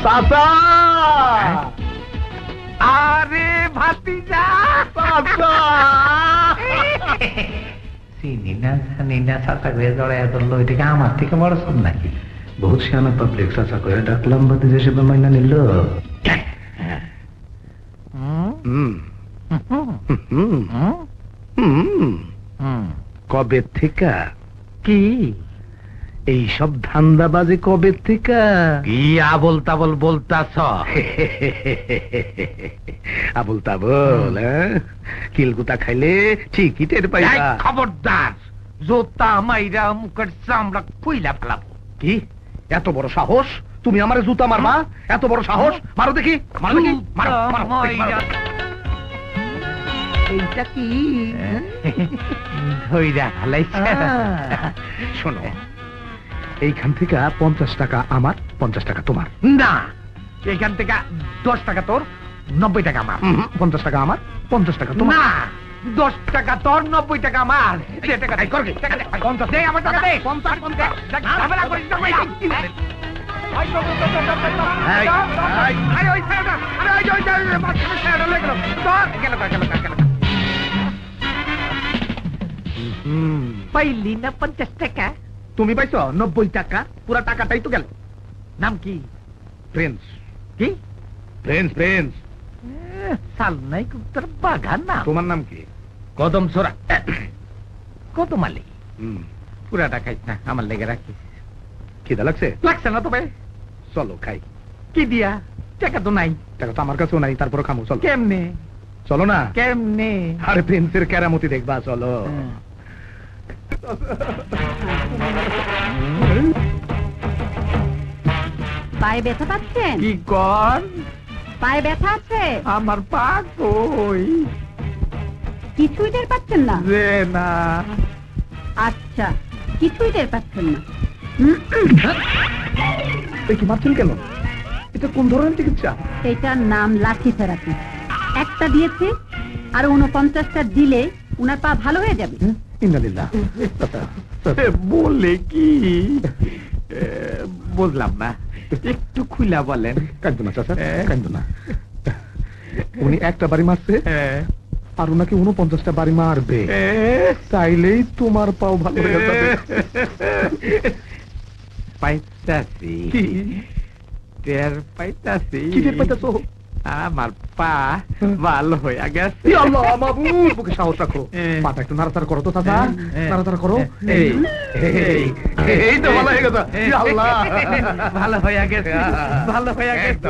চাচা আরে ভাতিজা চাচা চিনি না জানি না চাচা করে জড়াইয়া ধরলো এটাকে আমার থেকে বড় সব নাকি বহুত সিয়ানা পাবলিক চাচা করে ডাকলাম বাতি হিসেবে মাইনা নিল কবে থেকে কি এই সব ধান্দাবাজি কবে থেকে কি আবল তাবল বলতাছ আবুল তাবল কিলকুতা খাইলে ঠিকই টের পাইবা খবরদার জোতা মাইরা মুখের চামড়া খুইলা ফেলাবো কি এত বড় সাহস তুমি আমারে জুতা মারবা এত বড় সাহস মারো দেখি মারো দেখি মারো মারো দেখি, মারো। এইটা কি ধইরা ফেলাইছে শোনো এইখান থেকে 50 টাকা আমার 50 টাকা তোমার না এখান থেকে 10 টাকা তোর 90 টাকা আমার 50 টাকা আমার 50 টাকা তোমার না 10 টাকা তোর 90 টাকা আমার দে টাকা দে কর টাকা দে 50 দে আমার টাকা দে 50 50 ঝামেলা করিস না ভাই আরে ওই ছেলেটা আরে ওই মাঝখানে ছেলেটা লেগে গেল গেল পাইলি না 50 টাকা তুমি পাইছো 90 টাকা পুরা টাকাটাই তো গেল নাম কি প্রিন্স কি প্রিন্স প্রিন্স সাল নাই কুত্তার বাগান না তোমার নাম কি কদম ছোড়া কদম আলী হুম পুরাটা খাইস না আমার লেগে রাখিস খিদা লাগছে লাগছে না তবে চলো খাই কি দিয়া টাকা তো নাই টাকা তো আমার কাছেও নাই তারপর খামো চলো কেমনে চলো না কেমনে আরে প্রিন্সের কেরামতি দেখবা চলো পায়ে ব্যথা পাচ্ছেন কি কর পায়ে ব্যথা আছে আমার পা কই কিছুই টের পাচ্ছেন না যে না আচ্ছা কিছুই টের পাচ্ছেন না এই কি মারছেন কেন এটা কোন ধরনের চিকিৎসা এটার নাম লাঠি থেরাপি একটা দিয়েছে আর 49টা দিলে উনার পা ভালো হয়ে যাবে ইন্নালিল্লাহ বলে কি বুঝলাম না একটু খুলা বলেন কাঁদো না চাচা কাঁদো না উনি একটা বাড়ি মারছে আর ওনাকে 49টা বাড়ি মারবে চাইলেই তোমার পাও ভালো হয়ে যাবে পাইতাছি টের পাইতাছি কি টের পাইতাছো আমার পা ভালো হয়ে গেছে আল্লাহ মাবুদ বুকে সাহস রাখো পাটা একটু নাড়াচাড়া করো তো চাচা নাড়াচাড়া করো এই তো ভালো হয়ে গেছে আল্লাহ ভালো হয়ে গেছে ভালো হয়ে গেছে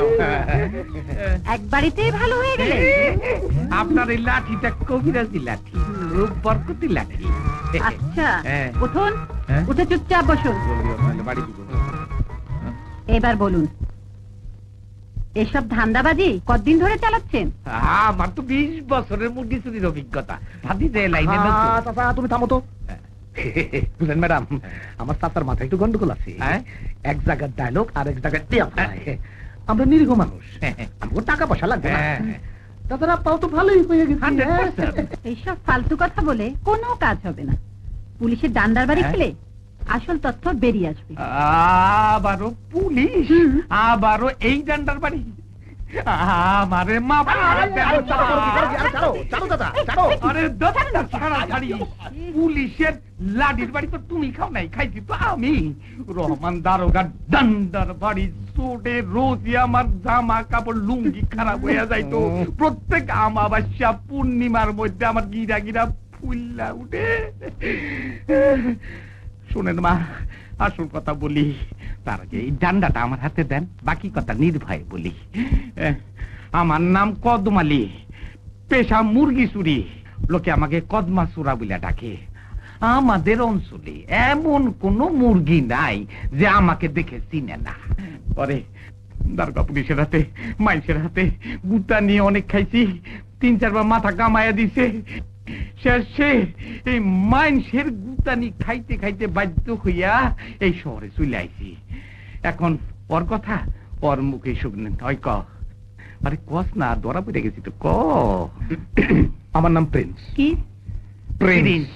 এক বাড়িতেই ভালো হয়ে গেলে আপনার এই লাঠিটা কবিরাজি লাঠি রূপ বরকতি লাঠি আচ্ছা উঠুন উঠে চুপচাপ বসুন এবার বলুন এসব ধান্দাবাজি কতদিন ধরে চালাচ্ছেন আমার তো 20 বছরের মুরগি চুরির অভিজ্ঞতা ভাবি যে লাইনে চাচা তুমি থামো তো বুঝলেন ম্যাডাম আমার চাচার মাথায় একটু গন্ডগোল আছে এক জায়গার ডায়লগ আর এক জায়গায় আমরা নিরীহ মানুষ আমাকে টাকা পয়সা লাগবে না তাছাড়া পাও তো ভালোই হয়ে গেছে এইসব ফালতু কথা বলে কোনো কাজ হবে না পুলিশের ডান্ডার বাড়ি খেলে আসল তথ্য বেরিয়ে আসবে আবারও পুলিশ আবারও এই ডান্ডার বাড়ি আমারে মা পুলিশের লাঠির বাড়ি তো তুমি খাও নাই খাইছি তো আমি রহমান দারোগার ডান্ডার বাড়ি চোটে রোজই আমার জামা কাপড় লুঙ্গি খারাপ হয়ে যাইতো প্রত্যেক আমাবাস্যা পূর্ণিমার মধ্যে আমার গিরা গিরা ফুল্লা উঠে শুনেন মা আসল কথা বলি তার আগে এই ডান্ডাটা আমার হাতে দেন বাকি কথা নির্ভয়ে বলি আমার নাম কদম আলী পেশা মুরগি চুরি লোকে আমাকে কদমা চোরা বলে ডাকে আমাদের অঞ্চলে এমন কোন মুরগি নাই যে আমাকে দেখে চিনে না পরে দারোগা পুলিশের হাতে মাইসের হাতে গুতা নিয়ে অনেক খাইছি 3-4 বার মাথা কামাইয়া দিছে শেষে এই মাইনসের গুতানি খাইতে খাইতে বাধ্য হইয়া এই শহরে চলে আইছি এখন ওর কথা ওর মুখে শুনলেন হয় ক আরে কস না ধরা পড়ে গেছি তো ক আমার নাম প্রিন্স কি প্রিন্স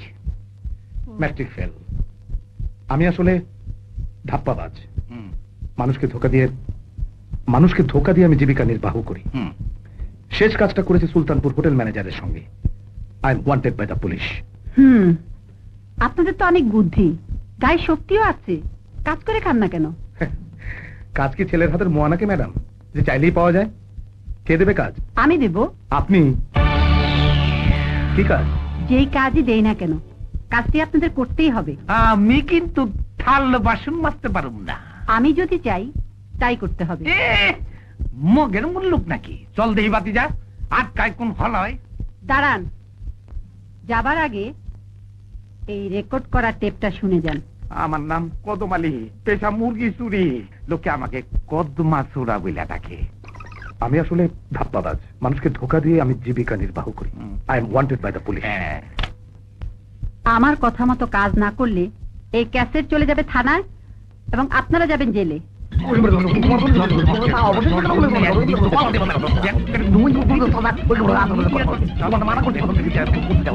ম্যাট্রিক ফেল আমি আসলে ধাপ্পাবাজ মানুষকে ধোকা দিয়ে মানুষকে ধোকা দিয়ে আমি জীবিকা নির্বাহ করি। শেষ কাজটা করেছি সুলতানপুর হোটেল ম্যানেজারের সঙ্গে। I am wanted by the police. আপনাদের তো অনেক বুদ্ধি, গায়ে শক্তিও আছে, কাজ করে খান না কেন? কাজ কি ছেলের হাতের মোয়া নাকি ম্যাডাম, যে চাইলেই পাওয়া যায়? কে দেবে কাজ? আমি দেব। আপনি? কি কাজ? যেই কাজই দেই না কেন, কাজটি আপনাদের করতেই হবে। আমি কিন্তু থাল বাসন মাজতে পারব না। আমি যদি চাই তাই করতে হবে। মগের মুল্লুক নাকি? চল দেই বাতি যা, আটকায় কোন ফল হয়। দাঁড়ান, যাবার আগে এই রেকর্ড করা টেপটা শুনে যান। আমার নাম কদম আলী, পেশা মুরগি চুরি। লোকে আমাকে কদমা চোরা বইলা ডাকে। আমি আসলে ধাপ্পাবাজ, মানুষকে ধোকা দিয়ে আমি জীবিকা নির্বাহ করি। I am wanted by the police. আমার কথা মতো কাজ না করলে এই ক্যাসেট চলে যাবে থানায় এবং আপনারা যাবেন জেলে।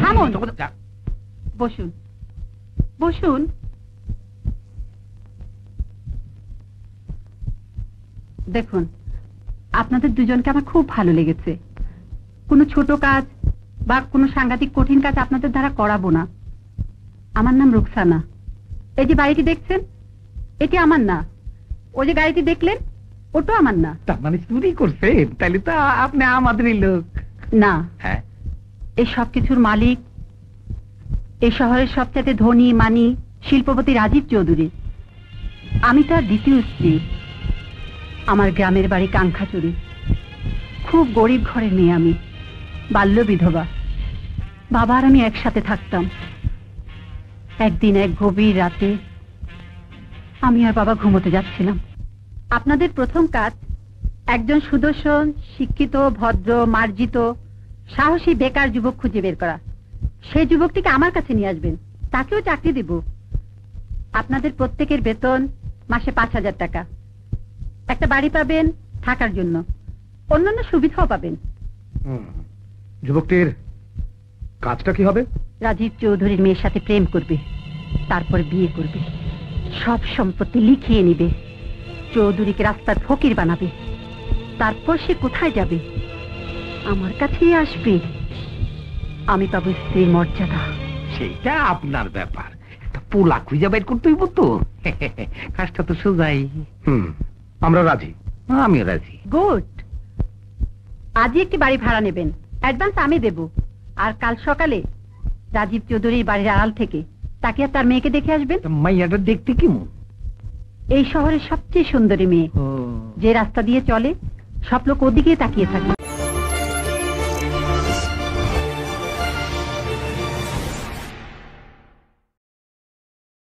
থামুন, বসুন বসুন। দেখুন, আপনাদের দুজনকে আমার খুব ভালো লেগেছে। কোনো ছোট কাজ বা কোনো সাংঘাতিক কঠিন কাজ আপনাদের দ্বারা করাবো না। আমার নাম রুকসানা। এই যে বাড়িটি দেখছেন, এটি আমার না। ওই যে গাড়িটি দেখলেন, ওটাও আমার না। তার মানে চুরি করছে? তাহলে তো আপনি আমাদেরই লোক। না, হ্যাঁ, এই সব কিছুর মালিক এই শহরের সবচেয়ে ধনী মানি শিল্পপতি রাজীব চৌধুরী। আমি তার দ্বিতীয় স্ত্রী। আমার গ্রামের বাড়ি কাঙ্খাচুরি। খুব গরিব ঘরের মেয়ে আমি, বাল্য বিধবা। বাবা আর আমি একসাথে থাকতাম। একদিন এক গভীর রাতে আমি আর বাবা ঘুমোতে যাচ্ছিলাম। আপনাদের প্রথম কাজ একজন সুদর্শন, শিক্ষিত, ভদ্র, মার্জিত, সাহসী বেকার যুবক খুঁজে বের করা। সেই যুবকটিকে আমার কাছে নিয়ে আসবেন, তাকেও চাকরি দেব। আপনাদের প্রত্যেকের বেতন মাসে 5,000 টাকা। একটা বাড়ি পাবেন থাকার জন্য, অন্যান্য সুবিধাও পাবেন। যুবকটির কাজটা কি হবে? রাজীব চৌধুরীর মেয়ের সাথে প্রেম করবে, তারপর বিয়ে করবে, সব সম্পত্তি লিখিয়ে নিবে, চৌধুরীকে রাস্তার ফকির বানাবে। তারপর সে কোথায় যাবে? আমার কাছেই আসবে। আমি পাবো স্ত্রীর মর্যাদা। সেটা আপনার ব্যাপার। একটা পোলা খুঁজে বের করতে হইব তো। কাজটা তো সোজাই। আমরা রাজি। আমিও রাজি। গুড। আজই একটি বাড়ি ভাড়া নেবেন, অ্যাডভান্স আমি দেব। আর কাল সকালে রাজীব চৌধুরীর বাড়ির আড়াল থেকে তাকে আর তার মেয়েকে দেখে আসবেন। মাইয়াটা দেখতে কেমন? এই শহরের সবচেয়ে সুন্দরী মেয়ে। যে রাস্তা দিয়ে চলে সব লোক ওদিকে তাকিয়ে থাকে।